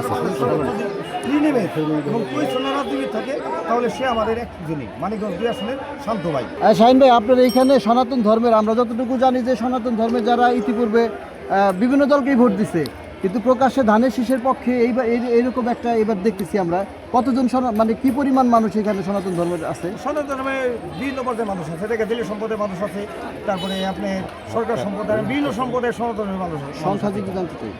আছে। নেবে এবং পরিচ্ছন্নতা থাকে তাহলে সে আমাদের একজনই মানিকগঞ্জ 2 আসনের শান্ত ভাই। শাহিন ভাই, আপনার এইখানে সনাতন ধর্মের, আমরা যতটুকু জানি যে সনাতন ধর্মের যারা ইতিপূর্বে বিভিন্ন দলকেই ভোট দিছে, কিন্তু প্রকাশ্যে ধানের শীষের পক্ষে এইবার এইরকম একটা এবার দেখতেছি আমরা। কতজন মানে কি পরিমাণ মানুষ এখানে সনাতন ধর্মের আছে? সনাতন ধর্মে বিভিন্ন পর্যায়ের মানুষ আছে, এটা দলীয় সম্প্রদায়ের মানুষ আছে, তারপরে আপনি সরকার সম্প্রদায়ের বিভিন্ন সম্প্রদায়ের সনাতনের মানুষ আছে। সংখ্যা যদি জানতে চাই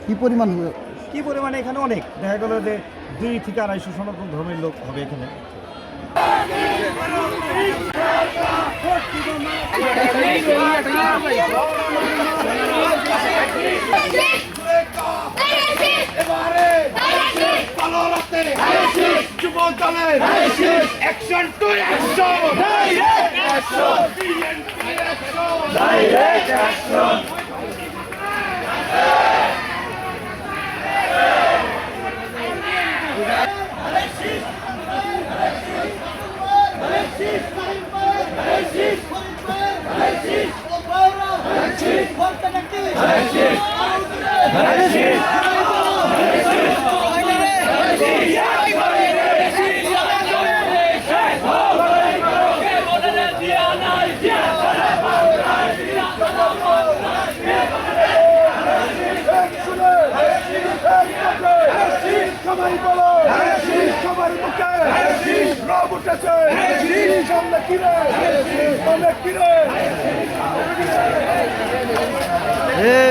কি পরিমাণ হবে? কি পরিমাণে এখানে অনেক দেখা গেল যে 2 থেকে 250 সনাতন ধর্মের লোক হবে এখানে।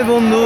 বন্ধু